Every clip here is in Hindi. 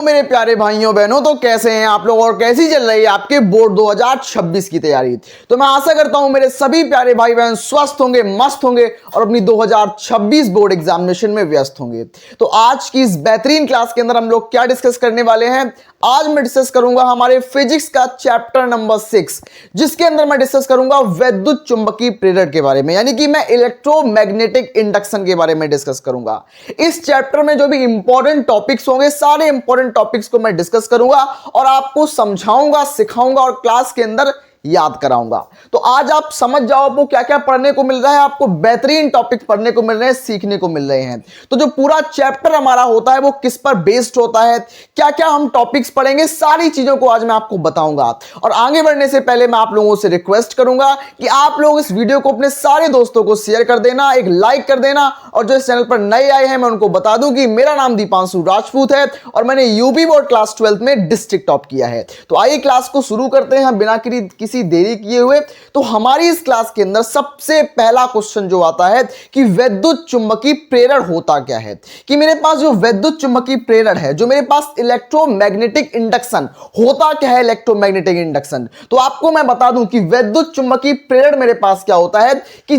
मेरे प्यारे भाइयों बहनों, तो कैसे हैं आप लोग और कैसी चल रही है आपके बोर्ड 2026 की तैयारी। तो मैं आशा करता हूं मेरे सभी प्यारे भाई बहन स्वस्थ होंगे, मस्त होंगे और अपनी 2026 बोर्ड एग्जामिनेशन में व्यस्त होंगे। तो आज की इस बेहतरीन क्लास के अंदर हम लोग क्या डिस्कस करने वाले हैं। आज मैं डिस्कस करूंगा हमारे फिजिक्स का चैप्टर नंबर 6, जिसके अंदर मैं डिस्कस करूंगा वैद्युत चुंबकीय प्रेरण के बारे में, यानी कि मैं इलेक्ट्रोमैग्नेटिक इंडक्शन के बारे में डिस्कस करूंगा। इस चैप्टर में जो भी इंपॉर्टेंट टॉपिक्स होंगे, सारे इंपॉर्टेंट टॉपिक्स को मैं डिस्कस करूंगा और आपको समझाऊंगा, सिखाऊंगा और क्लास के अंदर याद कराऊंगा। तो आज आप समझ जाओ आपको क्या क्या पढ़ने को मिल रहा है। आपको बेहतरीन टॉपिक पढ़ने को मिल रहे हैं, सीखने को मिल रहे हैं। तो जो पूरा चैप्टर हमारा होता है वो किस पर बेस्ड होता है, क्या क्या हम टॉपिक्स पढ़ेंगे, सारी चीजों को आज मैं आपको बताऊंगा। और आगे बढ़ने से पहले मैं आप लोगों से रिक्वेस्ट करूंगा कि आप लोग इस वीडियो को अपने सारे दोस्तों को शेयर कर देना, एक लाइक कर देना। और जो इस चैनल पर नए आए हैं मैं उनको बता दूं कि मेरा नाम दीपांशु राजपूत है और मैंने यूपी बोर्ड क्लास 12 में डिस्ट्रिक्ट टॉप किया है। तो आइए क्लास को शुरू करते हैं बिना किसी देरी किए हुए। तो हमारी इस क्लास के अंदर सबसे पहला क्वेश्चन जो आता है कि वैद्युत चुंबकीय प्रेरण होता क्या है। कि मेरे पास जो वैद्युत चुंबकीय प्रेरण है, जो मेरे पास इलेक्ट्रोमैग्नेटिक इंडक्शन होता क्या है, इलेक्ट्रोमैग्नेटिक इंडक्शन। तो आपको मैं बता दूं कि वैद्युत चुंबकीय प्रेरण मेरे पास क्या होता है कि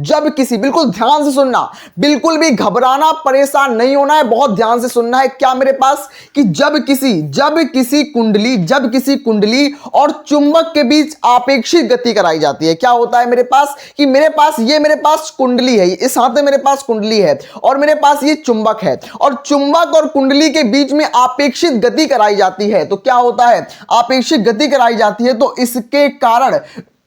जब किसी बिल्कुल ध्यान से सुनना, बिल्कुल भी घबराना, परेशान नहीं होना है, बहुत ध्यान से सुनना है। क्या मेरे पास कि जब किसी कुंडली और चुंबक के बीच आपेक्षिक गति कराई जाती है। क्या होता है मेरे पास कि मेरे पास कुंडली है, इस हाथ में मेरे पास कुंडली है और मेरे पास ये चुंबक है और चुंबक और कुंडली के बीच में आपेक्षिक गति कराई जाती है। तो क्या होता है, आपेक्षिक गति कराई जाती है। तो इसके कारण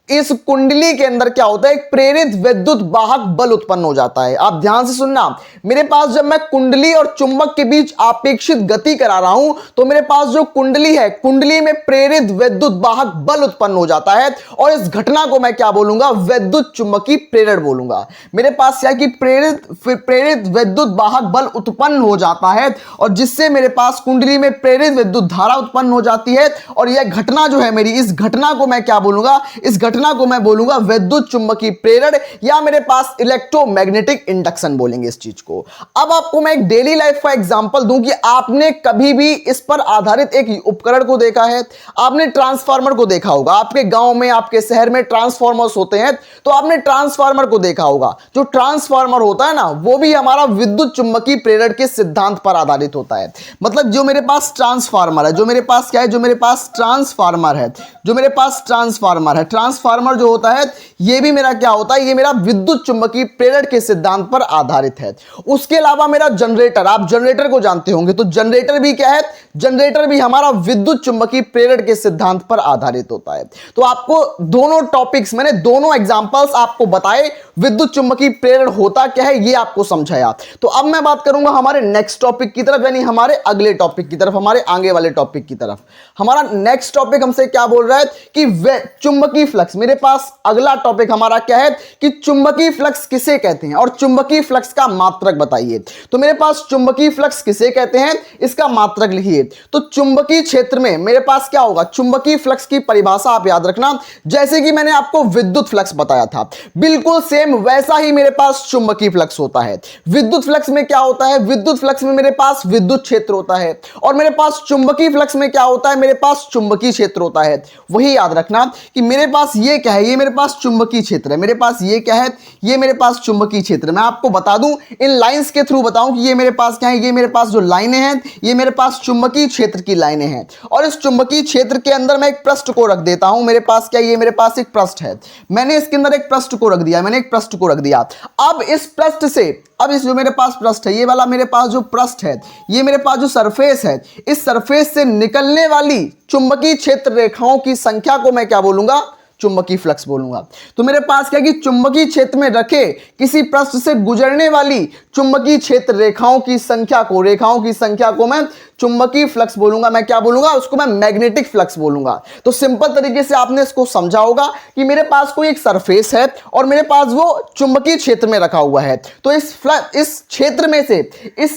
इस कुंडली के अंदर क्या होता है, एक प्रेरित विद्युत वाहक बल उत्पन्न हो जाता है। आप ध्यान से सुनना, मेरे पास जब मैं कुंडली और चुंबक के बीच आपेक्षिक गति करा रहा हूं तो मेरे पास जो कुंडली है, कुंडली में प्रेरित विद्युत वाहक बल उत्पन्न हो जाता है और इस घटना को मैं क्या बोलूंगा, वैद्युत चुंबकीय प्रेरण बोलूंगा। मेरे पास क्या कि प्रेरित विद्युत वाहक बल उत्पन्न हो जाता है और जिससे मेरे पास कुंडली में प्रेरित विद्युत धारा उत्पन्न हो जाती है। और यह घटना जो है मेरी, इस घटना को मैं क्या बोलूंगा, इस घटना को मैं बोलूंगा वैद्युत चुंबकीय प्रेरण, या मेरे पास इलेक्ट्रोमैग्नेटिक इंडक्शन बोलेंगे इस चीज को। अब आपको मैं एक डेली लाइफ का एग्जांपल दूं कि आपने कभी भी इस पर आधारित एक उपकरण को देखा है। आपने ट्रांसफार्मर को देखा होगा, आपके गांव में, आपके शहर में ट्रांसफार्मर्स होते हैं, तो आपने ट्रांसफार्मर को देखा होगा। जो ट्रांसफार्मर होता है ना, वो भी हमारा विद्युत चुंबकीय प्रेरण के सिद्धांत पर आधारित होता है। मतलब जो मेरे पास ट्रांसफार्मर है, जो मेरे पास क्या है, जो मेरे पास ट्रांसफार्मर है, ट्रांसफार्मर जो होता है ये भी मेरा क्या होता है, ये मेरा विद्युत चुंबकीय प्रेरण के सिद्धांत पर आधारित है। उसके अलावा मेरा जनरेटर, आप जनरेटर को जानते होंगे, तो जनरेटर भी क्या है, जनरेटर भी हमारा विद्युत चुंबकीय प्रेरण के सिद्धांत पर आधारित होता है। तो आपको दोनों टॉपिक्स, मैंने दोनों एग्जांपल्स आपको बताए, विद्युत चुंबकीय प्रेरण होता क्या है ये आपको समझाया। तो अब मैं बात करूंगा हमारे नेक्स्ट टॉपिक की तरफ, यानी हमारे अगले टॉपिक की तरफ, हमारे आगे वाले टॉपिक की तरफ। हमारा नेक्स्ट टॉपिक हमसे क्या बोल रहा है कि चुंबकीय फ्लक्स। मेरे पास अगला टॉपिक हमारा क्या है कि चुंबकीय फ्लक्स किसे कहते हैं और चुंबकीय फ्लक्स का मात्रक बताइए। तो मेरे पास चुंबकीय फ्लक्स किसे कहते हैं, इसका मात्रक लिखिए। तो चुंबकीय क्षेत्र में मेरे पास क्या होगा, चुंबकीय फ्लक्स की परिभाषा आप याद रखना, जैसे कि मैंने आपको विद्युत फ्लक्स बताया था, बिल्कुल सेम वैसा ही मेरे पास चुंबकीय फ्लक्स होता है। विद्युत फ्लक्स में क्या होता है, विद्युत फ्लक्स में मेरे पास विद्युत क्षेत्र होता है और मेरे पास चुंबकीय फ्लक्स में क्या होता है, मेरे पास चुंबकीय क्षेत्र होता है। वही याद रखना कि मेरे पास ये क्या है, ये मेरे पास चुंबकीय क्षेत्र है, मेरे पास ये क्या है, ये मेरे पास चुंबकीय क्षेत्र। मैं आपको बता दूं, इन लाइंस के थ्रू बताऊं कि ये मेरे पास क्या है, ये मेरे पास जो लाइनें हैं ये मेरे पास चुंबकीय क्षेत्र की लाइनें हैं। और इस चुंबकीय क्षेत्र के अंदर मैं एक पृष्ठ को रख देता हूं। मेरे पास क्या, ये मेरे पास एक पृष्ठ है, मैंने इसके अंदर एक पृष्ठ को रख दिया, मैंने एक पृष्ठ को रख दिया। अब इस पृष्ठ से, अब इस जो मेरे पास पृष्ठ है, ये वाला मेरे पास जो पृष्ठ है, ये मेरे पास जो सरफेस है, इस सरफेस से निकलने वाली चुंबकीय क्षेत्र रेखाओं की संख्या को मैं क्या बोलूंगा, चुंबकीय फ्लक्स बोलूंगा। तो मेरे पास क्या कि चुंबकीय क्षेत्र में रखे किसी पृष्ठ से गुजरने वाली चुंबकीय क्षेत्र रेखाओं की संख्या को मैं चुंबकीय फ्लक्स बोलूंगा। मैं क्या बोलूंगा, उसको मैं मैग्नेटिक फ्लक्स बोलूंगा। तो सिंपल तरीके से आपने इसको समझा होगा कि मेरे पास कोई एक सरफेस है और मेरे पास वो चुंबकीय क्षेत्र में रखा हुआ है। तो इस क्षेत्र में से,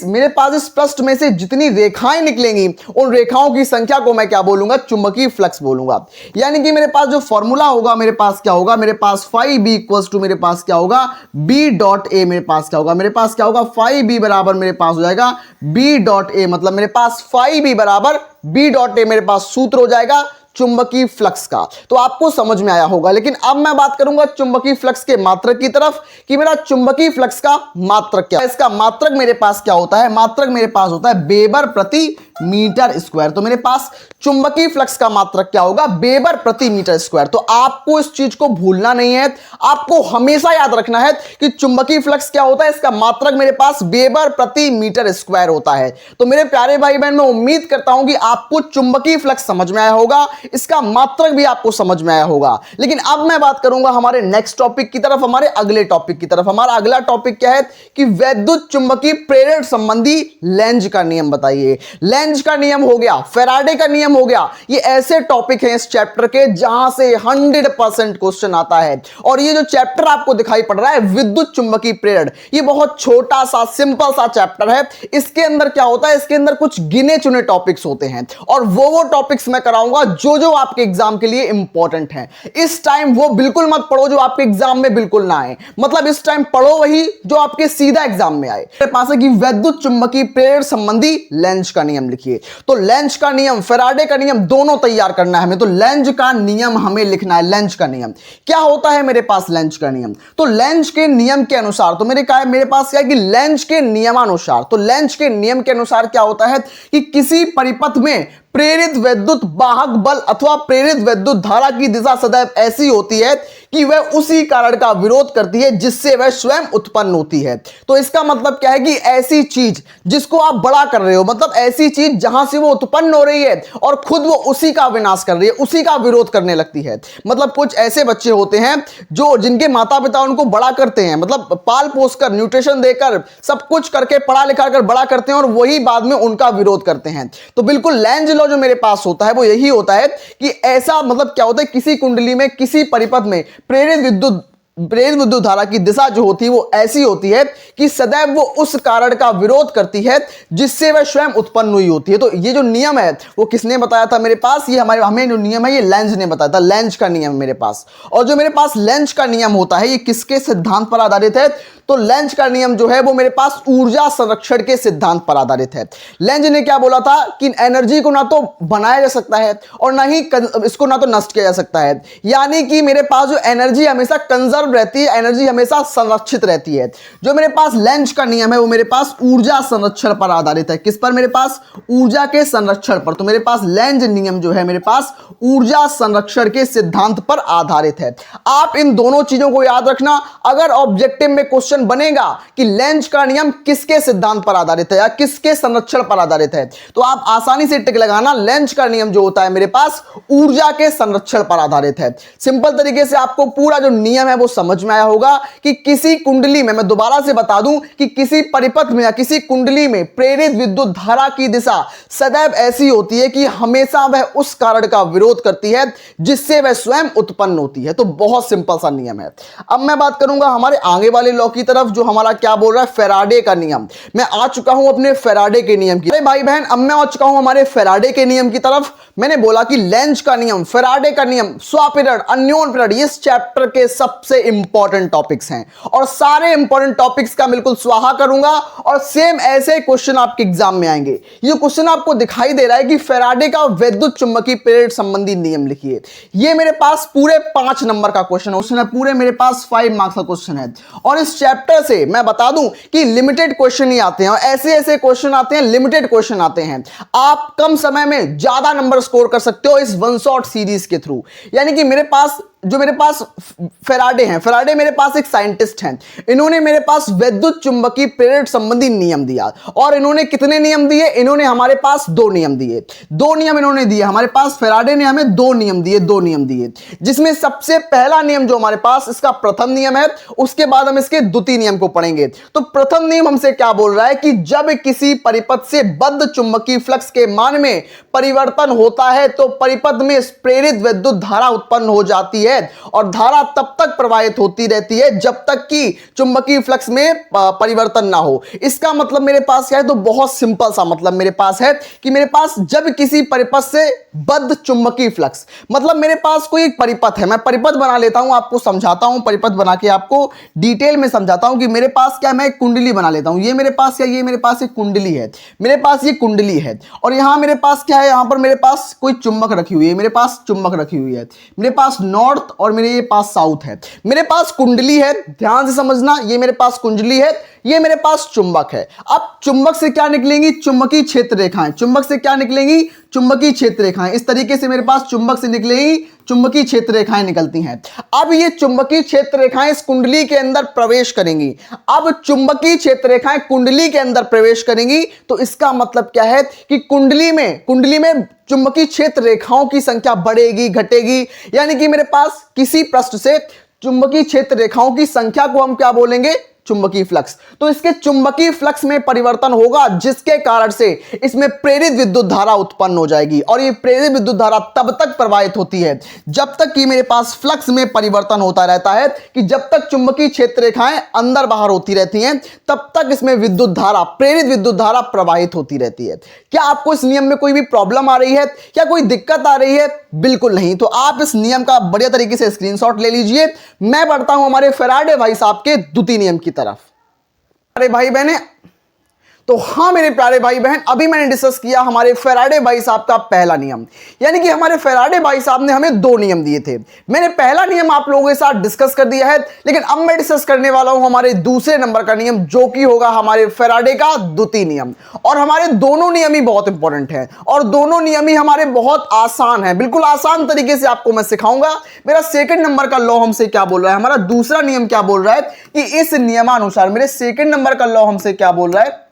मेरे पास इस पृष्ठ में से जितनी रेखाएं निकलेंगी, उन रेखाओं की संख्या को मैं क्या बोलूंगा, चुंबकीय फ्लक्स बोलूंगा। यानी कि मेरे पास जो फॉर्मूला होगा मेरे पास क्या होगा, मेरे पास फाई बी इक्वल्स टू मेरे पास क्या होगा, बी डॉट ए मेरे पास क्या होगा, मेरे पास क्या होगा, फाई बी बराबर मेरे पास हो जाएगा बी डॉट ए, मतलब मेरे पास फाई बी बराबर बी डॉट ए मेरे पास सूत्र हो जाएगा चुंबकीय फ्लक्स का। तो आपको समझ में आया होगा। लेकिन अब मैं बात करूंगा चुंबकीय फ्लक्स के मात्रक की तरफ कि मेरा चुंबकीय फ्लक्स का मात्रक क्या है। इसका मात्रक मेरे पास क्या होता है, मात्रक मेरे पास होता है वेबर प्रति मीटर स्क्वायर। तो मेरे पास चुंबकीय फ्लक्स का मात्रक क्या होगा, वेबर प्रति मीटर स्क्वायर। तो आपको इस चीज को भूलना नहीं है, आपको हमेशा याद रखना है कि चुंबकीय फ्लक्स क्या होता है, इसका मात्रक मेरे पास वेबर प्रति मीटर स्क्वायर होता है। तो मेरे प्यारे भाई बहन, मैं उम्मीद करता हूं कि आपको चुंबकीय फ्लक्स समझ में आया होगा, इसका मात्रक भी आपको समझ में आया होगा। लेकिन अब मैं बात करूंगा हमारे नेक्स्ट टॉपिक की तरफ, हमारे अगले टॉपिक की तरफ। हमारा अगला टॉपिक क्या है कि वैद्युत चुंबकीय प्रेरण संबंधी लेंज का नियम बताइए। लेंज का नियम हो गया, फैराडे का नियम हो गया, ये ऐसे टॉपिक हैं इस चैप्टर के जहां से 100% क्वेश्चन आता है। और ये जो चैप्टर आपको दिखाई पड़ रहा है विद्युत चुंबकीय प्रेरण, ये बहुत छोटा सा सिंपल सा चैप्टर है। इसके अंदर क्या होता है, इसके अंदर कुछ गिने चुने टॉपिक्स होते हैं और वो टॉपिक्स मैं कराऊंगा जो आपके एग्जाम के लिए इंपॉर्टेंट है। इस टाइम वो बिल्कुल मत पढ़ो जो आपके एग्जाम में बिल्कुल ना आए, मतलब इस टाइम पढ़ो वही जो आपके सीधा एग्जाम में आए। मेरे पास है कि वैद्युत चुंबकीय प्रेरण संबंधी लेंज का नियम लिखिए। तो लेंज का नियम, फैराडे का नियम दोनों तैयार करना है हमें। तो लेंज का नियम हमें लिखना है। लेंज का नियम क्या होता है मेरे पास, लेंज का नियम, तो लेंज के नियम के अनुसार, तो मेरे पास क्या है कि लेंज के नियमानुसार, तो लेंज के नियम के अनुसार क्या होता है कि किसी परिपथ में प्रेरित वैद्युत वाहक बल अथवा प्रेरित वैद्युत धारा की दिशा सदैव ऐसी होती है कि वह उसी कारण का विरोध करती है जिससे वह स्वयं उत्पन्न होती है। तो इसका मतलब क्या है कि ऐसी चीज जिसको आप बड़ा कर रहे हो, मतलब ऐसी चीज जहां से वो उत्पन्न हो रही है और खुद वो उसी का विनाश कर रही है, उसी का विरोध करने लगती है। मतलब कुछ ऐसे बच्चे होते हैं जो जिनके माता पिता उनको बड़ा करते हैं, मतलब पाल पोस कर, न्यूट्रिशन देकर, सब कुछ करके, पढ़ा लिखा कर बड़ा करते हैं और वही बाद में उनका विरोध करते हैं। तो बिल्कुल लेंज लॉ जो मेरे पास होता है वो यही होता है कि ऐसा, मतलब क्या होता है, किसी कुंडली में, किसी परिपथ में प्रेरित विद्युत धारा की दिशा जो होती है वो ऐसी होती है कि सदैव वो उस कारण का विरोध करती है जिससे वह स्वयं उत्पन्न हुई होती है। तो ये जो नियम है वो किसने बताया था मेरे पास, ये हमें जो नियम है ये लेंज ने बताया था। लेंज का नियम मेरे पास, और जो मेरे पास लेंज का नियम होता है ये किसके सिद्धांत पर आधारित है, तो लेंज का नियम जो है वो मेरे पास ऊर्जा संरक्षण के सिद्धांत पर आधारित है। लेंज ने क्या बोला था कि एनर्जी को ना तो बनाया जा सकता है और ना ही इसको ना तो नष्ट किया जा सकता है, यानी कि मेरे पास जो एनर्जी हमेशा कंजर्व रहती है, एनर्जी हमेशा संरक्षित रहती है। जो मेरे पास लेंज का नियम है वो मेरे पास ऊर्जा संरक्षण पर आधारित है। किस पर, मेरे पास ऊर्जा के संरक्षण पर। तो मेरे पास लेंज नियम जो है मेरे पास ऊर्जा संरक्षण के सिद्धांत पर आधारित है। आप इन दोनों चीजों को याद रखना। अगर ऑब्जेक्टिव में क्वेश्चन बनेगा कि लेंज का नियम किसके सिद्धांत पर आधारित है या किसके संरक्षण पर आधारित है, तो आप आसानी से टिक लगाना। लेंज का नियम जो होता है मेरे पास ऊर्जा के संरक्षण पर आधारित है। सिंपल तरीके से आपको पूरा जो नियम है वो समझ में आया होगा कि किसी कुंडली में, मैं दोबारा से बता दूं कि किसी परिपथ में या किसी कुंडली में प्रेरित विद्युत धारा की दिशा सदैव ऐसी होती है कि हमेशा वह उस कारण का विरोध करती है जिससे वह स्वयं उत्पन्न होती है। तो बहुत सिंपल सा नियम है। अब मैं बात करूंगा हमारे आगे वाले लॉ की तरफ जो हमारा क्या बोल रहा है, फैराडे का नियम। मैं आ चुका हूं अपने फैराडे के नियम की, अरे भाई बहन, अब मैं आ चुका हूं हमारे फैराडे के नियम की तरफ। मैंने बोला कि लेंज का नियम, फैराडे का नियम, स्वापीरियड, अन्योन पीरियड, इस चैप्टर के सबसे इंपॉर्टेंट टॉपिक्स हैं और सारे इंपॉर्टेंट टॉपिक्स का बिल्कुल स्वाहा करूंगा और सेम ऐसे क्वेश्चन आपके एग्जाम में आएंगे। ये क्वेश्चन आपको दिखाई दे रहा है कि फैराडे का वैद्युत चुंबकीय प्रेरण संबंधी नियम लिखिए। ये मेरे पास पूरे 5 नंबर का क्वेश्चन है, पूरे मेरे पास 5 मार्क्स का क्वेश्चन है। और इस चैप्टर से मैं बता दूं कि लिमिटेड क्वेश्चन ही आते हैं और ऐसे क्वेश्चन आते हैं, लिमिटेड क्वेश्चन आते हैं। आप कम समय में ज्यादा नंबर स्कोर कर सकते हो इस वन शॉट सीरीज के थ्रू। यानी कि मेरे पास फैराडे हैं, फैराडे मेरे पास एक साइंटिस्ट हैं, इन्होंने मेरे पास वैद्युत चुंबकीय प्रेरण संबंधी नियम दिया। और इन्होंने कितने नियम दिए, इन्होंने हमारे पास 2 नियम दिए। 2 नियम इन्होंने दिए हमारे पास, फैराडे ने हमें 2 नियम दिए, जिसमें सबसे पहला नियम जो हमारे पास, इसका प्रथम नियम है, उसके बाद हम इसके द्वितीय नियम को पढ़ेंगे। तो प्रथम नियम हमसे क्या बोल रहा है कि जब किसी परिपथ से बद्ध चुंबकीय फ्लक्स के मान में परिवर्तन होता है तो परिपथ में प्रेरित विद्युत धारा उत्पन्न हो जाती है और धारा तब तक प्रवाहित होती रहती है जब तक कि चुंबकीय फ्लक्स में परिवर्तन ना हो। इसका मतलब मेरे पास क्या है, तो बहुत सिंपल सा मतलब मेरे पास है कि मेरे पास जब किसी परिपथ से बद्ध चुंबकीय फ्लक्स। मतलब मेरे पास कोई एक परिपथ है, मैं परिपथ बना लेता हूं, आपको समझाता हूं, परिपथ बना के आपको डिटेल में समझाता हूं कि मेरे पास क्या, मैं एक कुंडली बना लेता हूं। ये मेरे पास क्या, ये मेरे पास एक कुंडली है, मेरे पास ये कुंडली है, और यहां मेरे पास क्या है, यहां पर मेरे पास कोई चुंबक रखी हुई है, मेरे पास चुंबक रखी हुई है, मेरे पास नॉर्थ और मेरे ये पास साउथ है। मेरे पास कुंडली है, ध्यान से समझना, ये मेरे पास कुंडली है, ये मेरे पास चुंबक है। अब चुंबक से क्या निकलेंगी, चुंबकीय क्षेत्र रेखाएं। चुंबक से क्या निकलेंगी, चुंबकीय क्षेत्र रेखाएं। इस तरीके से मेरे पास चुंबक से निकलेगी चुंबकीय क्षेत्र रेखाएं निकलती हैं। अब ये चुंबकीय क्षेत्र रेखाएं इस कुंडली के अंदर प्रवेश करेंगी। अब चुंबकीय क्षेत्र रेखाएं कुंडली के अंदर प्रवेश करेंगी तो इसका मतलब क्या है कि कुंडली में चुंबकीय क्षेत्र रेखाओं की संख्या बढ़ेगी घटेगी, यानी कि मेरे पास किसी पृष्ठ से चुंबकीय क्षेत्र रेखाओं की संख्या को हम क्या बोलेंगे, चुंबकीय फ्लक्स। तो इसके चुंबकीय फ्लक्स में परिवर्तन होगा जिसके कारण से इसमें प्रेरित विद्युत धारा उत्पन्न हो जाएगी, और ये प्रेरित विद्युत धारा तब तक प्रवाहित होती है जब तक कि मेरे पास फ्लक्स में परिवर्तन होता रहता है, कि जब तक चुंबकीय क्षेत्र रेखाएं अंदर बाहर होती रहती हैं तब तक इसमें विद्युत धारा, प्रेरित विद्युत धारा प्रवाहित होती रहती है। क्या आपको इस नियम में कोई भी प्रॉब्लम आ रही है, क्या कोई दिक्कत आ रही है? बिल्कुल नहीं। तो आप इस नियम का बढ़िया तरीके से स्क्रीनशॉट ले लीजिए। मैं बढ़ता हूं हमारे फैराडे भाई साहब के द्वितीय नियम की तरफ। अरे भाई बहने, तो हाँ मेरे प्यारे भाई बहन, अभी मैंने डिस्कस किया हमारे फैराडे भाई साहब का पहला नियम, यानी कि हमारे फैराडे भाई साहब ने हमें दो नियम दिए थे। मैंने पहला नियम आप लोगों के साथ डिस्कस कर दिया है, लेकिन अब मैं डिस्कस करने वाला हूं हमारे दूसरे नंबर का नियम, जो कि होगा हमारे फैराडे का द्वितीय नियम। और हमारे दोनों नियम ही बहुत इंपॉर्टेंट है, और दोनों नियम ही हमारे बहुत आसान है, बिल्कुल आसान तरीके से आपको मैं सिखाऊंगा। मेरा सेकंड नंबर का लॉ हमसे क्या बोल रहा है, हमारा दूसरा नियम क्या बोल रहा है कि इस नियमानुसार, मेरे सेकंड नंबर का लॉ हमसे क्या बोल रहा है,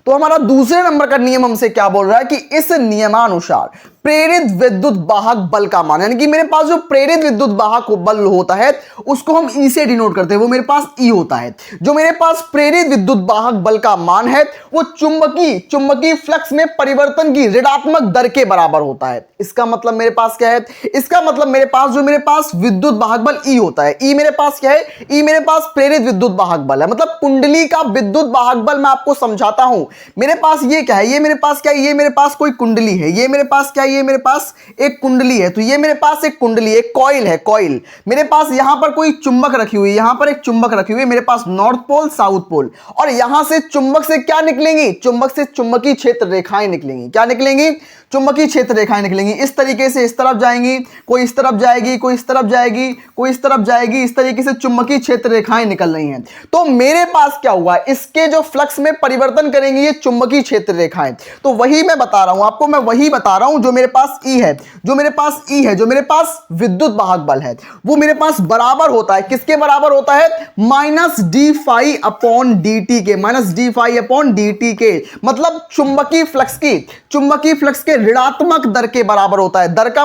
तो हमारा दूसरे नंबर का नियम हमसे क्या बोल रहा है कि इस नियमानुसार प्रेरित विद्युत वाहक बल का मान, यानी कि मेरे पास जो प्रेरित विद्युत वाहक बल होता है उसको हम ई से डिनोट करते हैं, वो मेरे पास ई होता है। जो मेरे पास प्रेरित विद्युत वाहक बल का मान है वो चुंबकीय फ्लक्स में परिवर्तन की ऋणात्मक दर के बराबर होता है। इसका मतलब मेरे पास क्या है, इसका मतलब मेरे पास विद्युत वाहक बल ई होता है। ई मेरे पास क्या है, ई मेरे पास प्रेरित विद्युत वाहक बल है, मतलब कुंडली का विद्युत वाहक बल। मैं आपको समझाता हूं, मेरे पास ये क्या है, ये मेरे पास क्या है, ये मेरे पास कोई कुंडली है, ये मेरे पास क्या है, ये मेरे पास एक कुंडली है। तो ये मेरे पास एक कुंडली, एक कॉइल है, कॉइल। मेरे पास यहां पर कोई चुंबक रखी हुई है, यहां पर एक चुंबक रखी हुई है, मेरे पास नॉर्थ पोल साउथ पोल, और यहां से चुंबक से क्या निकलेंगी, चुंबक से चुंबकीय क्षेत्र रेखाएं निकलेंगी। क्या निकलेंगी, चुंबकीय क्षेत्र रेखाएं निकलेंगी। इस तरीके से इस तरफ जाएंगी, कोई इस तरफ जाएगी, कोई इस तरफ जाएगी, कोई इस तरफ जाएगी, इस तरीके से चुंबकीय क्षेत्र रेखाएं निकल रही हैं। तो मेरे पास क्या हुआ, इसके जो फ्लक्स में परिवर्तन करेंगे ये चुंबकीय क्षेत्र रेखाएं। तो वही मैं बता रहा हूं आपको, मैं वही बता रहा हूं जो मेरे पास ई है, जो मेरे पास ई है, जो मेरे पास विद्युत वाहक बल है, वो मेरे पास बराबर होता है, किसके बराबर होता है, minus d phi upon d t के, minus d phi upon d t के। मतलब चुंबकीय फ्लक्स के ऋणात्मक दर के बराबर होता है। दर का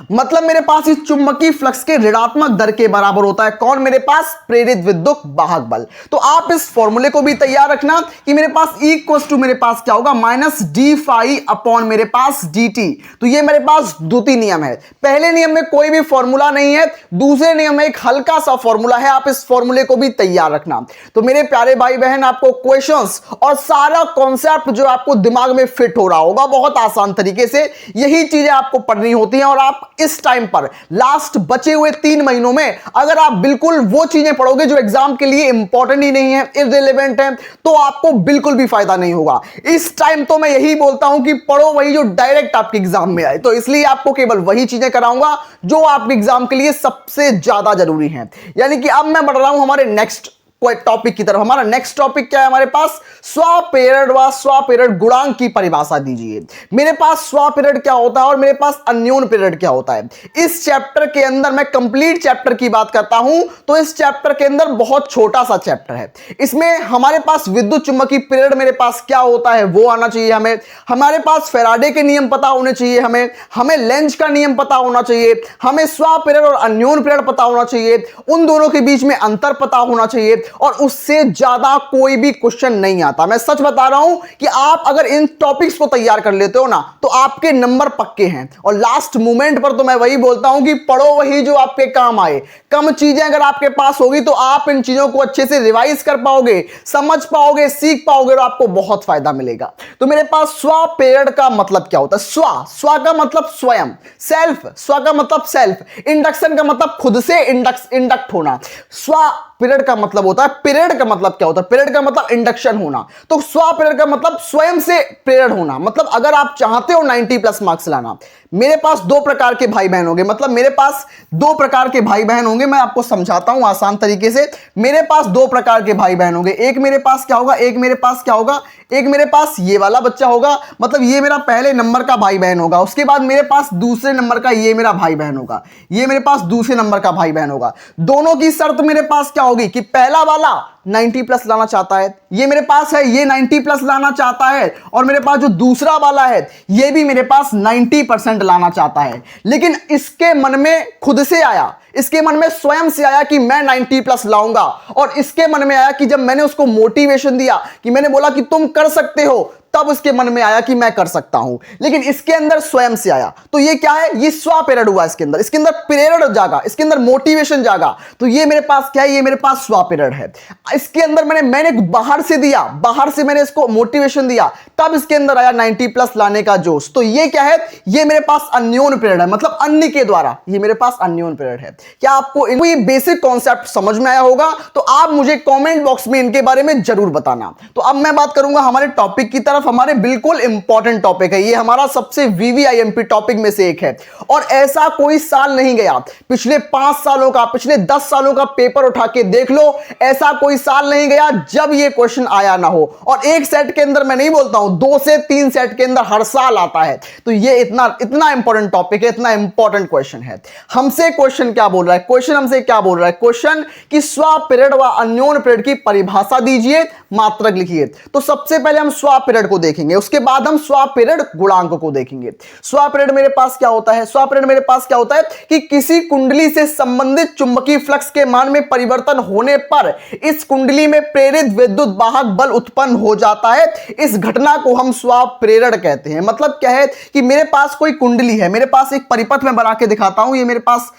मतलब मेरे पास इस चुंबकीय फ्लक्स के ऋणात्मक दर के बराबर होता है। कौन, मेरे पास प्रेरित विद्युत वाहक बल। तो आप इस फॉर्मूले को भी तैयार रखना कि मेरे पास E इक्वल्स टू मेरे पास क्या होगा, माइनस डी फाई अपॉन मेरे पास डी टी। तो ये मेरे पास द्वितीय नियम है। पहले नियम में कोई भी फॉर्मूला नहीं है, दूसरे नियम में एक हल्का सा फॉर्मूला है, आप इस फॉर्मूले को भी तैयार रखना। तो मेरे प्यारे भाई बहन, आपको क्वेश्चंस और सारा कॉन्सेप्ट जो आपको दिमाग में फिट हो रहा होगा बहुत आसान तरीके से, यही चीजें आपको पढ़नी होती हैं। और आप इस टाइम पर लास्ट बचे हुए 3 महीनों में अगर आप बिल्कुल वो चीजें पढ़ोगे जो एग्जाम के लिए इंपॉर्टेंट ही नहीं है, इररिलेवेंट है, तो आपको बिल्कुल भी फायदा नहीं होगा। इस टाइम तो मैं यही बोलता हूं कि पढ़ो वही जो डायरेक्ट आपके एग्जाम में आए। तो इसलिए आपको केवल वही चीजें कराऊंगा जो आपके एग्जाम के लिए सबसे ज्यादा जरूरी है। यानी कि अब मैं बढ़ रहा हूं हमारे नेक्स्ट टॉपिक की तरफ। हमारा नेक्स्ट टॉपिक क्या है, हमारे पास स्वप्रेरण व स्वप्रेरण गुणांक की परिभाषा दीजिए। मेरे पास स्वप्रेरण क्या होता है और मेरे पास अन्योन प्रेरण क्या होता है। इस चैप्टर के अंदर मैं कंप्लीट चैप्टर की बात करता हूं तो इस चैप्टर के अंदर बहुत छोटा सा चैप्टर है। इसमें हमारे पास विद्युत चुंबकीय प्रेरण मेरे पास क्या होता है वो आना चाहिए हमें, हमारे पास फैराडे के नियम पता होने चाहिए, हमें लेंज का नियम पता होना चाहिए, हमें स्वप्रेरण और अन्योन प्रेरण पता होना चाहिए, उन दोनों के बीच में अंतर पता होना चाहिए, और उससे ज्यादा कोई भी क्वेश्चन नहीं आता। मैं सच बता रहा हूं कि आप अगर इन टॉपिक्स को तैयार कर लेते हो ना तो आपके नंबर पक्के हैं। और लास्ट मोमेंट पर तो मैं वही बोलता हूं कि पढ़ो वही जो आपके काम आए। कम चीजें अगर आपके पास होगी तो आप इन चीजों को अच्छे से रिवाइज कर पाओगे, समझ पाओगे, सीख पाओगे और आपको बहुत फायदा मिलेगा। तो मेरे पास स्व पीरियड का मतलब क्या होता है? स्व का मतलब स्वयं, सेल्फ, स्व का मतलब सेल्फ, इंडक्शन का मतलब खुद से इंडक्ट होना। स्व पीरियड का मतलब होता है, पीरियड का मतलब क्या होता है? पीरियड का मतलब इंडक्शन होना। तो स्व पीरियड का मतलब स्वयं से पीरियड होना। मतलब अगर आप चाहते हो 90+ मार्क्स लाना, मेरे पास दो प्रकार के भाई बहन होंगे। मतलब मेरे पास दो प्रकार के भाई बहन होंगे। मैं आपको समझाता हूं आसान तरीके से। मेरे पास दो प्रकार के भाई बहन होंगे। एक मेरे पास क्या होगा, एक मेरे पास क्या होगा, एक मेरे पास ये वाला बच्चा होगा, मतलब ये मेरा पहले नंबर का भाई बहन होगा। उसके बाद मेरे पास दूसरे नंबर का ये मेरा भाई बहन होगा, ये मेरे पास दूसरे नंबर का भाई बहन होगा। दोनों की शर्त मेरे पास क्या होगी कि पहला वाला 90+ लाना चाहता है, ये मेरे पास है, ये 90+ लाना चाहता है, और मेरे पास जो दूसरा वाला है ये भी मेरे पास 90% लाना चाहता है। लेकिन इसके मन में खुद से आया, इसके मन में स्वयं से आया कि मैं 90+ लाऊंगा, और इसके मन में आया कि जब मैंने उसको मोटिवेशन दिया, कि मैंने बोला कि तुम कर सकते हो, तब उसके मन में आया कि मैं कर सकता हूं। लेकिन इसके अंदर स्वयं से आया। तो ये क्या है? ये स्व पीरियड हुआ। इसके अंदर पीरियड जागा, इसके अंदर मोटिवेशन जागा। तो ये मेरे पास क्या है? ये मेरे पास स्व पीरियड है। इसके अंदर मैंने बाहर से दिया, बाहर से मैंने इसको मोटिवेशन दिया, तब इसके अंदर आया 90+ लाने का जोश। तो ये क्या है? ये मेरे पास अन्योन पीरियड है, मतलब अन्य के द्वारा ये मेरे पास अन्योन पीरियड है। क्या आपको ये बेसिक कॉन्सेप्ट समझ में आया होगा? तो आप मुझे कॉमेंट बॉक्स में इनके बारे में जरूर बताना। तो अब मैं बात करूंगा हमारे टॉपिक की तरफ। हमारे बिल्कुल इंपॉर्टेंट टॉपिक है ये, हमारा सबसे VVIMP टॉपिक में से एक है। और ऐसा कोई साल नहीं गया, पिछले 5 सालों का, पिछले 10 सालों का पेपर उठा के देख लो, ऐसा कोई साल नहीं गया जब ये क्वेश्चन आया ना हो। और एक सेट के अंदर मैं नहीं बोलता हूं, 2 से 3 सेट के अंदर हर साल आता है। तो ये इतना इंपॉर्टेंट टॉपिक है, इतना इंपॉर्टेंट क्वेश्चन है। हमसे क्वेश्चन क्या बोल रहा है? क्वेश्चन हमसे क्या बोल रहा है? क्वेश्चन कि स्व पीरियड व अन्योन पीरियड की परिभाषा दीजिए, मात्रक लिखिए। तो सबसे पहले हम स्व पीरियड को देखेंगे, उसके बाद हम स्व पीरियड गुणांक को देखेंगे। स्व पीरियड मेरे पास क्या होता है? स्व पीरियड मेरे पास क्या होता है कि किसी कुंडली से संबंधित चुंबकीय फ्लक्स के मान में परिवर्तन होने पर इस कुंडली में प्रेरित विद्युत वाहक बल उत्पन्न हो जाता है। इस घटना को हम स्व प्रेरण कहते हैं। मतलब क्या है कि मेरे पास कोई कुंडली है, मेरे पास एक परिपथ में बना के दिखाता हूं। ये मेरे पास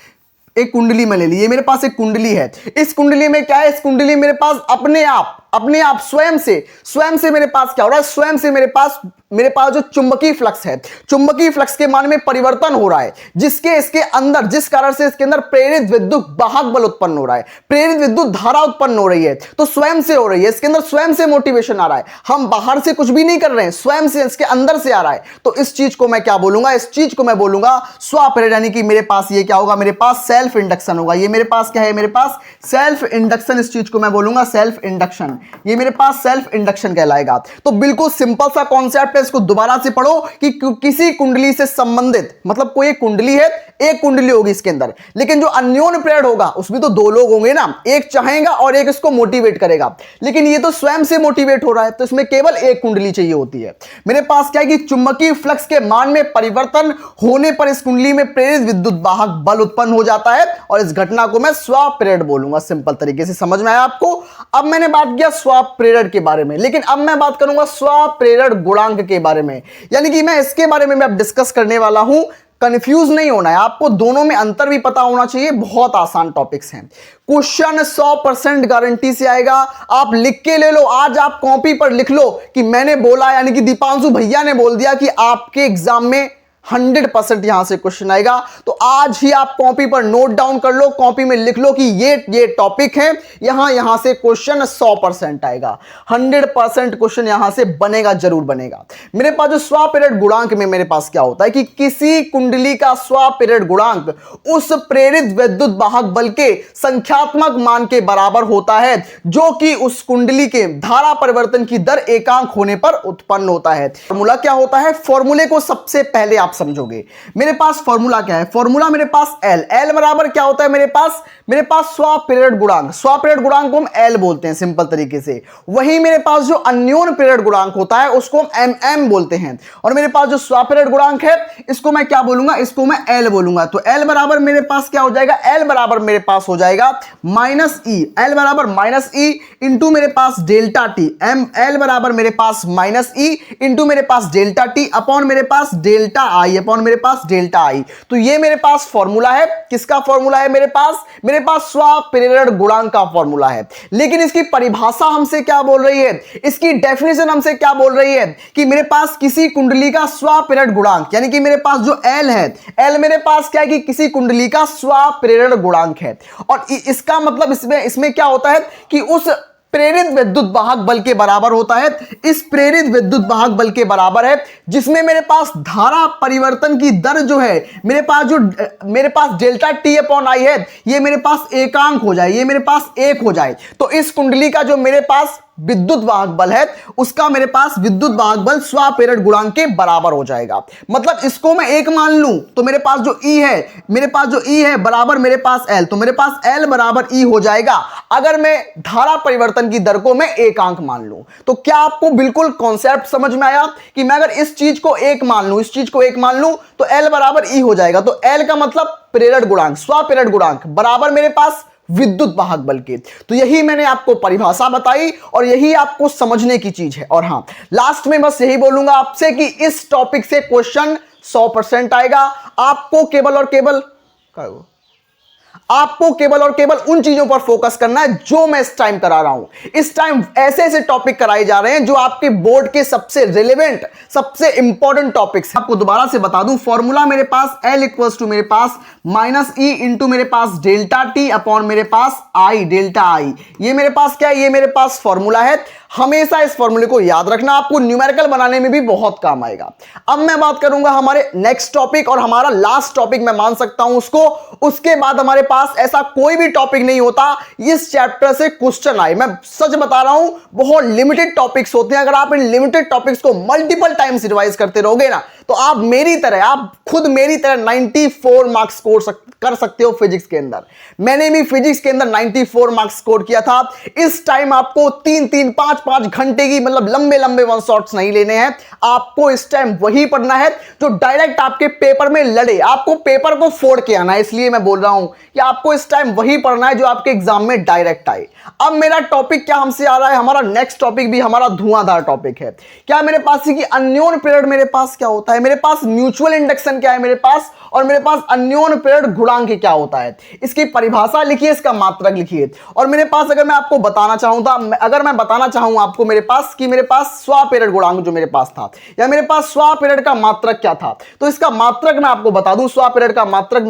एक कुंडली में ले ली, ये मेरे पास एक कुंडली है। इस कुंडली में क्या है? इस कुंडली मेरे पास अपने आप स्वयं से मेरे पास क्या हो रहा है? स्वयं से मेरे पास जो चुंबकीय फ्लक्स है, चुंबकीय फ्लक्स के मान में परिवर्तन हो रहा है, जिस कारण से इसके अंदर प्रेरित विद्युत वाहक बल उत्पन्न हो रहा है, प्रेरित विद्युत धारा उत्पन्न हो रही है। तो स्वयं से हो रही है, इसके अंदर स्वयं से मोटिवेशन आ रहा है। हम बाहर से कुछ भी नहीं कर रहे हैं, स्वयं से इसके अंदर से आ रहा है। तो इस चीज को मैं क्या बोलूंगा? इस चीज को मैं बोलूंगा स्व पीरियड। यानी कि मेरे पास ये क्या होगा? मेरे पास सेल्फ इंडक्शन होगा। ये मेरे पास क्या है? मेरे पास सेल्फ इंडक्शन। इस चीज को मैं बोलूंगा सेल्फ इंडक्शन। ये मेरे पास सेल्फ इंडक्शन कहलाएगा। तो बिल्कुल सिंपल सा कॉन्सेप्ट है, इसको दोबारा से पढ़ो कि किसी कुंडली से संबंधित, मतलब कोई एक कुंडली है, एक कुंडली होगी इसके अंदर, लेकिन जो अन्योन पीरियड होगा उसमें तो 2 लोग होंगे ना, एक चाहेगा और एक इसको मोटिवेट करेगा। लेकिन ये तो स्वयं से मोटिवेट हो रहा है, तो इसमें केवल एक कुंडली चाहिए होती है। मेरे पास क्या है कि चुंबकीय फ्लक्स के मान में परिवर्तन होने पर इस कुंडली में प्रेरित विद्युत वाहक बल उत्पन्न हो जाता है, और इस घटना को मैं स्व पीरियड बोलूंगा। सिंपल तरीके से समझ में आया आपको? अब मैंने बात किया स्व पीरियड के बारे में, लेकिन अब मैं बात करूंगा स्व पीरियड गुणांक के बारे में। यानी कि मैं इसके बारे में मैं डिस्कस करने वाला हूं। कंफ्यूज नहीं होना है आपको, दोनों में अंतर भी पता होना चाहिए। बहुत आसान टॉपिक्स हैं। क्वेश्चन 100% गारंटी से आएगा। आप लिख के ले लो, आज आप कॉपी पर लिख लो कि मैंने बोला, यानी कि दीपांशु भैया ने बोल दिया कि आपके एग्जाम में 100% यहां से क्वेश्चन आएगा। तो आज ही आप कॉपी पर नोट डाउन कर लो, कॉपी में लिख लो कि ये टॉपिक है, यहां से क्वेश्चन 100% आएगा। 100% क्वेश्चन यहां से बनेगा, जरूर बनेगा। मेरे पास जो स्व पीरियड गुणांक में मेरे पास क्या होता है कि किसी कुंडली का स्व पीरियड गुणांक उस प्रेरित विद्युत वाहक बल के संख्यात्मक मान के बराबर होता है जो कि उस कुंडली के धारा परिवर्तन की दर एकांक होने पर उत्पन्न होता है। फॉर्मूला क्या होता है? फॉर्मूले को सबसे पहले आप आप समझोगे। मेरे पास फॉर्मूला क्या है, फॉर्मूला मेरे पास एल, एल बराबर क्या होता है मेरे पास स्वॉप पीरियड गुणांक, स्वॉप पीरियड गुणांक को हम एल बोलते हैं सिंपल तरीके से। वही मेरे पास जो अन्योन पीरियड गुणांक होता है उसको हम एम एम बोलते हैं, और मेरे पास जो स्वॉप पीरियड गुणांक है इसको मैं क्या बोलूंगा, इसको मैं एल बोलूंगा। तो एल बराबर मेरे पास क्या हो जाएगा, एल बराबर मेरे पास हो जाएगा माइनस ई, एल बराबर माइनस ई इंटू मेरे पास डेल्टा टी, एम एल बराबर मेरे पास माइनस ई इंटू मेरे पास डेल्टा टी अपॉन मेरे पास डेल्टा आई, अपॉन मेरे पास डेल्टा आई। तो ये मेरे पास फॉर्मूला है, किसका फॉर्मूला है मेरे पास स्वॉप पीरियड गुणांक का फॉर्मूला है। लेकिन इसकी परिभाषा हमसे क्या बोल रही है, इसकी डेफिनेशन हमसे क्या बोल रही है कि मेरे पास किसी कुंडली का स्वॉप पीरियड गुणांक, यानी कि मेरे पास जो एल है, एल मेरे पास क्या है कि किसी कुंडली का स्वॉप पीरियड गुणांक है। और इसका मतलब इसमें क्या होता है कि उस प्रेरित विद्युत वाहक बल के बराबर होता है, इस प्रेरित विद्युत वाहक बल के बराबर है जिसमें मेरे पास धारा परिवर्तन की दर जो है मेरे पास डेल्टा टी अपॉन आई है, ये मेरे पास एकांक हो जाए, ये मेरे पास एक हो जाए। तो इस कुंडली का जो मेरे पास विद्युत वाहक बल है उसका मेरे पास विद्युत वाहक बल स्वॉप पीरियड गुणांक के बराबर हो जाएगा। मतलब इसको मैं एक मान लूं तो मेरे पास जो ई है बराबर मेरे पास एल, तो मेरे पास एल बराबर ई हो जाएगा अगर मैं धारा परिवर्तन की दर को मैं एक अंक मान लूं। तो क्या आपको बिल्कुल कॉन्सेप्ट समझ में आया कि मैं अगर इस चीज को एक मान लूं तो एल बराबर ई हो जाएगा। तो एल का मतलब पीरियड गुणांक, स्वॉप पीरियड गुणांक बराबर मेरे पास विद्युत वाहक बल के। तो यही मैंने आपको परिभाषा बताई और यही आपको समझने की चीज है। और हां, लास्ट में बस यही बोलूंगा आपसे कि इस टॉपिक से क्वेश्चन 100% आएगा। आपको केवल और केवल उन चीजों पर फोकस करना है जो मैं इस टाइम करा रहा हूं। इस टाइम ऐसे टॉपिक कराए जा रहे हैं जो आपके बोर्ड के सबसे रिलेवेंट, सबसे इंपॉर्टेंट टॉपिक्स। आपको दोबारा से बता दूं, फॉर्मूला मेरे पास L इक्वल्स टू मेरे पास माइनस ई इंटू मेरे पास डेल्टा टी अपॉन मेरे पास आई, डेल्टा आई। ये मेरे पास क्या है, ये मेरे पास फॉर्मूला है। हमेशा इस फॉर्मूले को याद रखना, आपको न्यूमेरिकल बनाने में भी बहुत काम आएगा। अब मैं बात करूंगा हमारे नेक्स्ट टॉपिक और हमारा लास्ट टॉपिक मैं मान सकता हूं उसको। उसके बाद हमारे पास ऐसा कोई भी टॉपिक नहीं होता इस चैप्टर से क्वेश्चन आए। मैं सच बता रहा हूं, बहुत लिमिटेड टॉपिक्स होते हैं। अगर आप इन लिमिटेड टॉपिक्स को मल्टीपल टाइम्स रिवाइज करते रहोगे ना तो आप खुद मेरी तरह 94 मार्क्स स्कोर कर सकते हो फिजिक्स के अंदर। मैंने भी फिजिक्स के अंदर 94 मार्क्स स्कोर किया था। इस टाइम आपको 3-3, 5-5 घंटे की मतलब लंबे वन शॉट्स नहीं लेने हैं। आपको इस टाइम वही पढ़ना है जो डायरेक्ट आपके पेपर में लड़े, आपको पेपर को फोड़ के आना है। इसलिए मैं बोल रहा हूं कि आपको इस टाइम वही पढ़ना है जो आपके एग्जाम में डायरेक्ट आए। अब मेरा टॉपिक क्या हमसे आ रहा है, हमारा नेक्स्ट टॉपिक भी हमारा धुआंधार टॉपिक है। क्या मेरे पास कि अन्योन पीरियड मेरे पास क्या होता है, मेरे पास म्यूचुअल इंडक्शन क्या है मेरे पास, और मेरे पास अन्योन पीरियड गुणांक क्या होता है। इसकी परिभाषा लिखिए, इसका मात्रक लिखिए। और मेरे पास अगर मैं आपको बताना चाहूं आपको मेरे पास स्वॉप पीरियड गुणांक जो मेरे पास था या मेरे पास स्वॉप पीरियड का मात्रक क्या था, तो इसका मात्रक मैं आपको बता दूं। स्वॉप पीरियड का मात्रक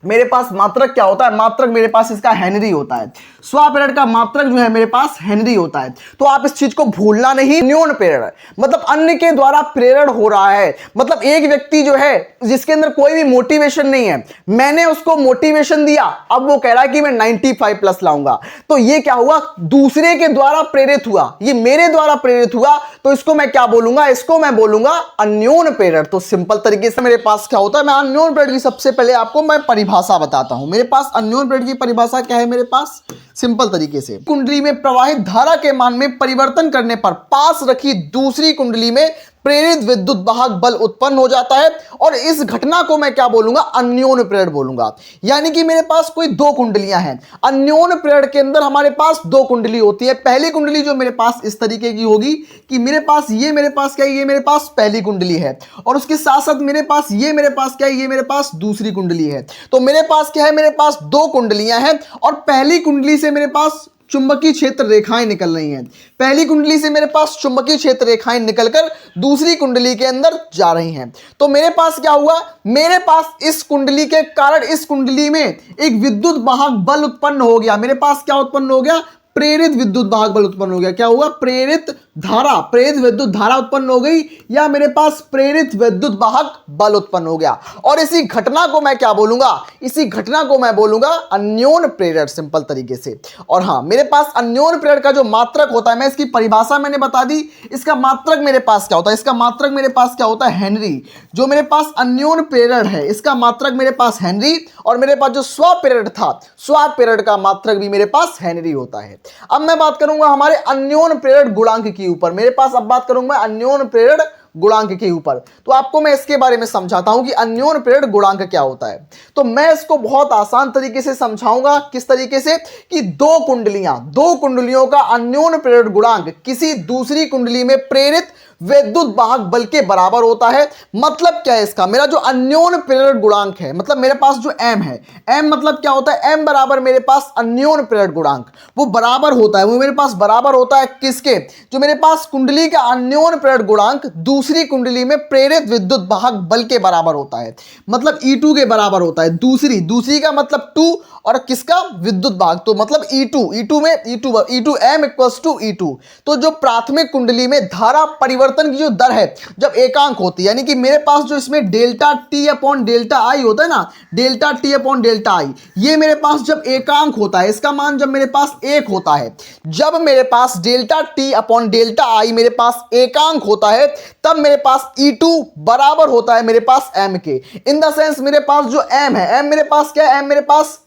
मेरे पास मात्रक क्या होता है, मात्रक मेरे पास इसका हेनरी होता है। स्वॉप पीरियड का मात्रक जो है मेरे पास हेनरी होता है। तो आप इस चीज को भूलना नहीं। अन्योन पीरियड मतलब अन्य के द्वारा प्रेरण हो रहा है, मतलब एक व्यक्ति जो है जिसके अंदर कोई भी मोटिवेशन नहीं है, मैंने उसको मोटिवेशन दिया, अब वो कह रहा है कि मैं 95 प्लस लाऊंगा। तो ये क्या हुआ, दूसरे के द्वारा प्रेरित हुआ, ये मेरे द्वारा प्रेरित हुआ। तो इसको मैं क्या बोलूंगा, इसको मैं बोलूंगा अन्योन पीरियड। तो सिंपल तरीके से मेरे पास क्या होता है, मैं अन्योन पीरियड की सबसे पहले आपको मैं परिभाषा बताता हूं। मेरे पास अन्योन पीरियड की परिभाषा क्या है, मेरे पास सिंपल तरीके से कुंडली में प्रवाहित धारा के मान में परिवर्तन करने पर पास रखी दूसरी कुंडली में प्रेरित विद्युत वाहक बल उत्पन्न हो जाता है, और इस घटना को मैं क्या बोलूंगा, अन्योन पीरियड बोलूंगा। यानी कि मेरे पास कोई दो कुंडलियां हैं। अन्योन पीरियड के अंदर हमारे पास दो कुंडली होती है। पहली कुंडली जो मेरे पास इस तरीके की होगी कि मेरे पास क्या है, ये मेरे पास पहली कुंडली है, और उसके साथ साथ मेरे पास क्या है, ये मेरे पास दूसरी कुंडली है। तो मेरे पास क्या है, मेरे पास दो कुंडलियां हैं, और पहली कुंडली से मेरे पास चुंबकीय क्षेत्र रेखाएं निकल रही हैं। पहली कुंडली से मेरे पास चुंबकीय क्षेत्र रेखाएं निकलकर दूसरी कुंडली के अंदर जा रही हैं। तो मेरे पास क्या हुआ, मेरे पास इस कुंडली के कारण इस कुंडली में एक विद्युत वाहक बल उत्पन्न हो गया। मेरे पास क्या उत्पन्न हो गया, प्रेरित विद्युत वाहक बल उत्पन्न हो गया। क्या हुआ, प्रेरित धारा, प्रेरित विद्युत धारा उत्पन्न हो गई या मेरे पास प्रेरित विद्युत वाहक बल उत्पन्न हो गया। और इसी घटना को मैं क्या बोलूंगा, इसी घटना को मैं बोलूंगा अन्योन प्रेरण, सिंपल तरीके से। और हाँ, मेरे पास अन्योन प्रेरण का जो मात्रक होता है, मैं इसकी परिभाषा मैंने बता दी। इसका मात्रक मेरे पास क्या होता है, इसका मात्रक मेरे पास क्या होता है, हेनरी। जो मेरे पास अन्योन प्रेरण है इसका मात्रक मेरे पास हेनरी, और मेरे पास जो स्वप्रेरण था, स्वप्रेरण का मात्रक भी मेरे पास हेनरी होता है। अब मैं बात करूंगा हमारे अन्योन प्रेरण गुणांक के ऊपर। मेरे पास अब बात करूंगा अन्योन प्रेरण गुणांक के ऊपर। तो आपको मैं इसके बारे में समझाता हूं कि अन्योन प्रेरण गुणांक क्या होता है। तो मैं इसको बहुत आसान तरीके से समझाऊंगा। किस तरीके से कि दो कुंडलियों का अन्योन प्रेरण गुणांक किसी दूसरी कुंडली में प्रेरित विद्युत वाहक बल के बराबर होता है। मतलब क्या है इसका, मेरा जो अन्योन प्रेरण गुणांक है, मतलब मेरे पास जो m है, m मतलब क्या होता है, m बराबर मेरे पास अन्योन प्रेरण गुणांक, वो बराबर होता है, वो मेरे पास बराबर होता है किसके, जो मेरे पास कुंडली का अन्योन प्रेरण गुणांक दूसरी कुंडली में प्रेरित विद्युत वाहक बल के बराबर होता है। मतलब E2 के बराबर होता है। दूसरी का मतलब 2 और किसका, विद्युत भाग, तो मतलब E2 में E2 m equals to E2। तो जो प्राथमिक कुंडली में धारा परिवर्तन की जो दर है जब एकांक होती है, यानी कि मेरे पास जो इसमें डेल्टा T अपॉन डेल्टा आई होता है ना, डेल्टा T अपॉन डेल्टा आई, ये मेरे पास जब एकांक होता है, इसका मान जब मेरे पास 1 होता है, जब मेरे पास delta T upon delta I मेरे पास एकांक होता है, तब मेरे पास E2 बराबर होता है मेरे पास m के। इन द सेंस मेरे पास जो m है, m मेरे पास क्या है, m मेरे पास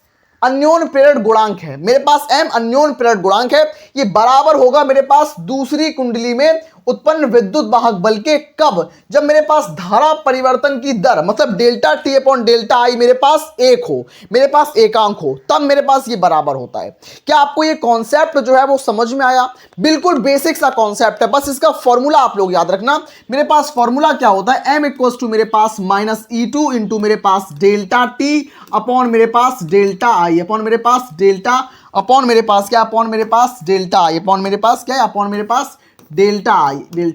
अन्योन प्रेरण गुणांक है। मेरे पास m अन्योन प्रेरण गुणांक है, ये बराबर होगा मेरे पास दूसरी कुंडली में उत्पन्न विद्युत वाहक बल के, कब, जब मेरे पास धारा परिवर्तन की दर मतलब delta T upon delta I मेरे पास 1 हो, मेरे पास एकांक हो, तब मेरे पास ये बराबर होता है। क्या आपको ये कॉन्सेप्ट जो है वो समझ में आया? बिल्कुल बेसिक सा कॉन्सेप्ट है, बस इसका फॉर्मूला आप लोग याद रखना। मेरे पास फॉर्मूला क्या होता है, m इक्वल्स टू मेरे पास माइनस E2 इंटू मेरे पास डेल्टा T अपॉन मेरे पास डेल्टा आई अपॉन मेरे पास डेल्टा अपॉन मेरे पास क्या, अपॉन मेरे पास डेल्टा आई अपॉन मेरे पास क्या है, अपॉन मेरे पास डेल्टा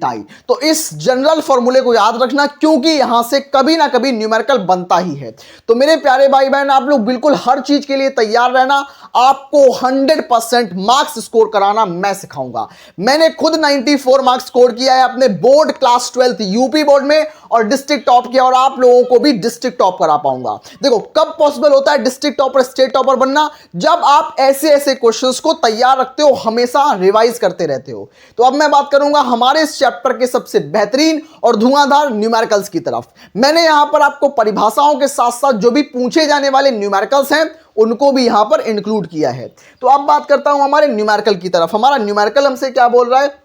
आई। तो इस जनरल फॉर्मूले को याद रखना, क्योंकि यहां से कभी ना कभी न्यूमेरिकल बनता ही है। तो मेरे प्यारे भाई बहन, आप लोग बिल्कुल हर चीज के लिए तैयार रहना। आपको 100% मार्क्स स्कोर कराना मैं सिखाऊंगा। मैंने खुद 94 मार्क्स स्कोर किया है अपने बोर्ड क्लास 12 यूपी बोर्ड में, और डिस्ट्रिक्ट टॉप किया, और आप लोगों को भी डिस्ट्रिक्ट टॉप करा पाऊंगा। देखो कब पॉसिबल होता है डिस्ट्रिक्ट टॉपर स्टेट टॉपर बनना, जब आप ऐसे क्वेश्चंस को तैयार रखते हो, हमेशा रिवाइज करते रहते हो। तो अब मैं बात करूंगा हमारे इस चैप्टर के सबसे बेहतरीन और धुआंधार न्यूमेरिकल्स की तरफ। मैंने यहां पर आपको परिभाषाओं के साथ साथ जो भी पूछे जाने वाले न्यूमेरिकल्स हैं उनको भी यहां पर इंक्लूड किया है। तो अब बात करता हूं हमारे न्यूमेरिकल की तरफ। हमारा न्यूमेरिकल हमसे क्या बोल रहा है,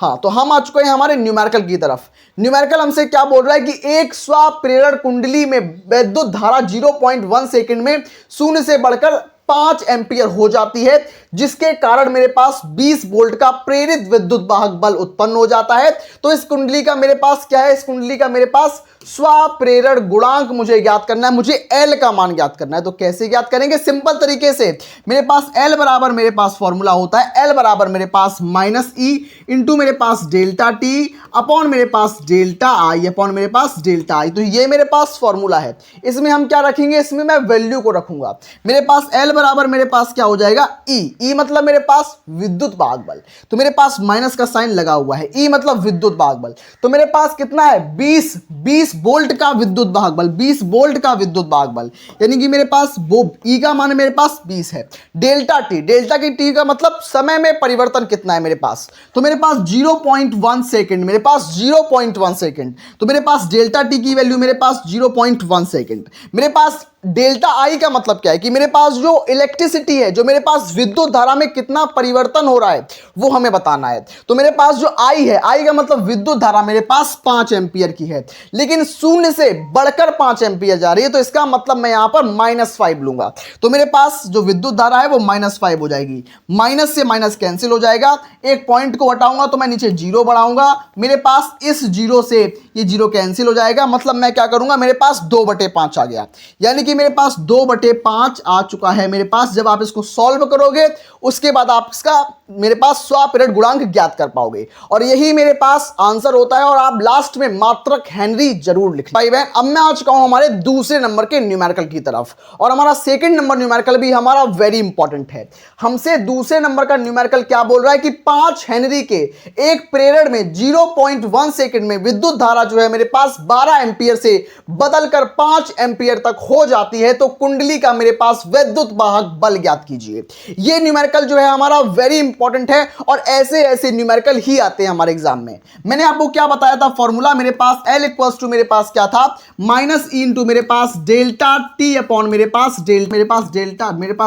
हाँ, तो हम आ चुके हैं हमारे न्यूमेरिकल की तरफ। न्यूमेरिकल हमसे क्या बोल रहा है कि एक स्वप्रेरण कुंडली में विद्युत धारा 0.1 सेकंड में 0 से बढ़कर 5 एम्पियर हो जाती है, जिसके कारण मेरे पास 20 वोल्ट का प्रेरित विद्युत वाहक बल उत्पन्न हो जाता है। तो इस कुंडली का मेरे पास क्या है, इस कुंडली का मेरे पास स्वप्रेरण गुणांक मुझे ज्ञात करना है, मुझे L का मान ज्ञात करना है। तो कैसे ज्ञात करेंगे, सिंपल तरीके से। मेरे पास L बराबर मेरे पास फॉर्मूला होता है, L बराबर मेरे पास माइनस E इंटू मेरे पास डेल्टा T अपॉन मेरे पास डेल्टा I अपॉन मेरे पास डेल्टा I। तो ये मेरे पास फॉर्मूला है। इसमें हम क्या रखेंगे, इसमें मैं वैल्यू को रखूंगा। मेरे पास L बराबर मेरे पास क्या हो जाएगा, E मतलब मेरे पास विद्युत वाहक बल, तो मेरे पास माइनस का साइन लगा हुआ है, E मतलब विद्युत वाहक बल। तो मेरे पास कितना है, 20 वोल्ट का विद्युत वाहक बल, 20 वोल्ट का विद्युत वाहक बल, यानी कि मेरे पास वो E का मान मेरे पास 20 है। डेल्टा की T का मतलब समय में परिवर्तन कितना है मेरे पास, तो मेरे पास 0.1 सेकंड, मेरे पास 0.1 सेकंड। तो मेरे पास डेल्टा T की वैल्यू मेरे पास 0.1 सेकंड। मेरे पास डेल्टा आई का मतलब क्या है कि मेरे पास जो इलेक्ट्रिसिटी है, जो मेरे पास विद्युत धारा में कितना परिवर्तन हो रहा है वो हमें बताना है। तो मेरे पास जो आई है, आई का मतलब विद्युत धारा मेरे पास 5 एम्पियर की है, लेकिन 0 से बढ़कर 5 एम्पियर जा रही है, तो इसका मतलब मैं यहां पर -5 लूंगा। तो मेरे पास जो विद्युत धारा है वो -5 हो जाएगी। माइनस से माइनस कैंसिल हो जाएगा, एक पॉइंट को हटाऊंगा तो मैं नीचे 0 बढ़ाऊंगा, मेरे पास इस 0 से ये 0 कैंसिल हो जाएगा। मतलब मैं क्या करूंगा, मेरे पास 2/5 आ गया, यानी कि मेरे पास 2/5 आ चुका है मेरे पास जब आप इसको सॉल्व करोगे उसके बाद आप इसका मेरे पास स्वपीरियड गुणांक ज्ञात कर पाओगे और यही मेरे पास आंसर होता है। और आप लास्ट में मात्रक हेनरी जरूर लिख भाई बहन। अब मैं आ चुका हूं हमारे दूसरे नंबर के न्यूमेरिकल की तरफ और हमारा सेकंड नंबर न्यूमेरिकल भी हमारा वेरी इंपॉर्टेंट है। हमसे दूसरे नंबर का न्यूमेरिकल क्या बोल रहा है कि 5 हेनरी के एक प्रेरण में 0.1 सेकंड में विद्युत धारा जो है मेरे पास 12 एंपियर से बदलकर 5 एंपियर तक हो जाती है, तो कुंडली का मेरे पास विद्युत वाहक बल ज्ञात कीजिए। यह न्यूमेरिकल जो है हमारा वेरी इंपॉर्टेंट है और ऐसे ऐसे न्यूमेरिकल ही आते हैं हमारे एग्जाम में। मैंने आपको क्या बताया था फॉर्मूला, मेरे पास L इक्वल्स टू मेरे पास क्या था माइनस ई इंटू मेरे पास डेल्टा टी अपॉन मेरे पास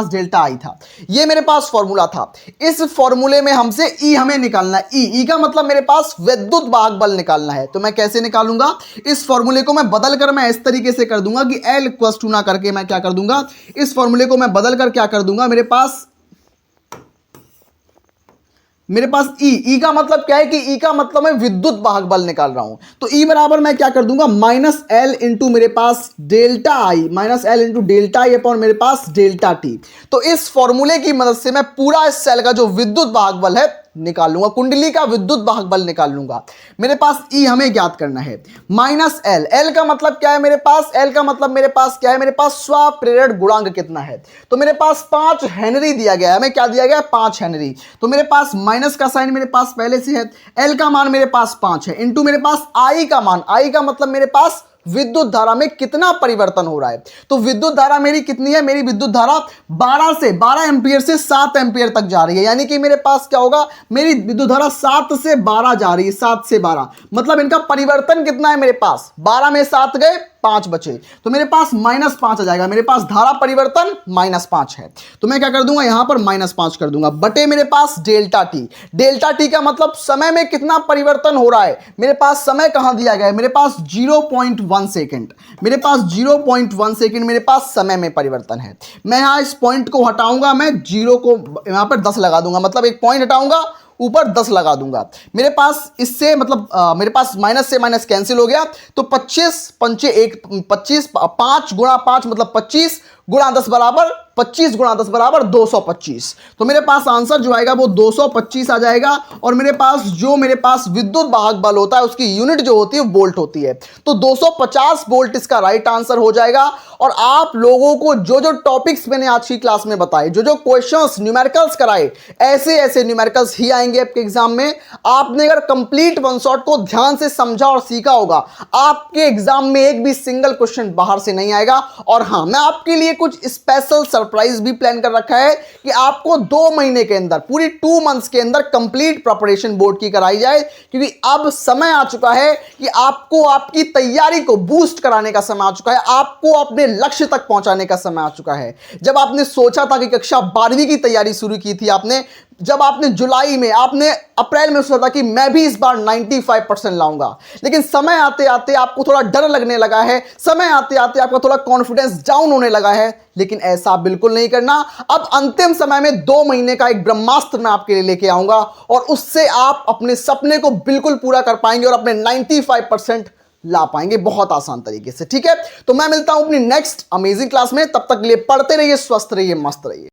डेल्टा आई था। यह मेरे पास फॉर्मूला था। इस फॉर्मूले में हमसे ई हमें निकालना है। ई का मतलब मेरे पास विद्युत वाहक बल निकालना है। तो मैं कैसे निकालूंगा, इस फॉर्मूले को मैं बदल कर मैं इस तरीके से कर दूंगा कि L इक्वल्स टू ना करके मैं क्या कर दूंगा, इस फॉर्मूले को मैं बदल कर क्या कर दूंगा, मेरे पास ई का मतलब क्या है कि ई का मतलब मैं विद्युत वाहक बल निकाल रहा हूं। तो ई बराबर मैं क्या कर दूंगा माइनस एल इंटू मेरे पास delta I, minus L into delta I upon मेरे पास डेल्टा टी। तो इस फॉर्मूले की मदद से मैं पूरा इस सेल का जो विद्युत वाहक बल है निकाल लूंगा, कुंडली का विद्युत वाहक बल निकाल लूंगा। मेरे पास ई हमें ज्ञात करना है माइनस एल। एल का मतलब क्या है मेरे पास, एल का मतलब मेरे पास क्या है, मेरे पास स्वप्रेरण गुणांक कितना है। तो मेरे पास 5 हेनरी दिया गया है, हमें क्या दिया गया है 5 हेनरी। तो मेरे पास माइनस का साइन मेरे पास पहले से है, एल का मान मेरे पास 5 है इंटू मेरे पास आई का मान, आई का मतलब मेरे पास विद्युत धारा में कितना परिवर्तन हो रहा है। तो विद्युत धारा मेरी कितनी है, मेरी विद्युत धारा 12 एंपियर से 7 एंपियर तक जा रही है। यानी कि मेरे पास क्या होगा, मेरी विद्युत धारा 7 से 12 जा रही है, 7 से 12 मतलब इनका परिवर्तन कितना है मेरे पास, 12 में 7 गए 5 बचे, तो मेरे पास -5 आ जाएगा। मेरे पास धारा परिवर्तन -5 है। तो मैं क्या कर दूंगा, यहां पर -5 कर दूंगा बटे मेरे पास डेल्टा टी। डेल्टा टी का मतलब समय में कितना परिवर्तन हो रहा है। मेरे पास समय कहां दिया गया है, मेरे पास 0.1 सेकंड, मेरे पास 0.1 सेकंड मेरे पास समय में परिवर्तन है। मैं यहां इस पॉइंट को हटाऊंगा, मैं 0 को यहां पर 10 लगा दूंगा, मतलब एक पॉइंट हटाऊंगा ऊपर 10 लगा दूंगा। मेरे पास इससे मतलब मेरे पास माइनस से माइनस कैंसिल हो गया, तो 25 पंचे 1 25, 5 गुणा 5 मतलब 25 गुणा 10 बराबर 25 गुणा 10 बराबर 225। तो मेरे पास आंसर जो आएगा वो 225 आ जाएगा। और मेरे पास विद्युत वाहक बल होता है उसकी यूनिट जो होती है वो वोल्ट होती है। तो 250 वोल्ट इसका राइट आंसर हो जाएगा। और आप लोगों को जो जो टॉपिक्स मैंने आज की क्लास में बताए, जो जो क्वेश्चंस न्यूमेरिकल्स कराए, ऐसे ऐसे न्यूमेरिकल्स ही आएंगे आपके एग्जाम में। आपने अगर कंप्लीट वन शॉट को ध्यान से समझा और सीखा होगा, आपके एग्जाम में एक भी सिंगल क्वेश्चन बाहर से नहीं आएगा। और हाँ, मैं आपके लिए कुछ स्पेशल सरप्राइज भी प्लान कर रखा है कि आपको 2 महीने के अंदर, पूरी 2 मंथ्स के अंदर कंप्लीट प्रिपरेशन बोर्ड की कराई जाए। क्योंकि अब समय आ चुका है कि आपको आपकी तैयारी को बूस्ट कराने का समय आ चुका है, आपको अपने लक्ष्य तक पहुंचाने का समय आ चुका है। जब आपने सोचा था कि कक्षा 12वीं की तैयारी शुरू की थी आपने, जब आपने जुलाई में, आपने अप्रैल में सोचा था कि मैं भी इस बार 95% लाऊंगा, लेकिन समय आते आते आपको थोड़ा डर लगने लगा है, समय आते आते आपका थोड़ा कॉन्फिडेंस डाउन होने लगा है। लेकिन ऐसा बिल्कुल नहीं करना। अब अंतिम समय में 2 महीने का एक ब्रह्मास्त्र मैं आपके लिए लेके आऊंगा और उससे आप अपने सपने को बिल्कुल पूरा कर पाएंगे और अपने 95% ला पाएंगे बहुत आसान तरीके से। ठीक है, तो मैं मिलता हूं अपनी नेक्स्ट अमेजिंग क्लास में। तब तक के लिए पढ़ते रहिए, स्वस्थ रहिए, मस्त रहिए।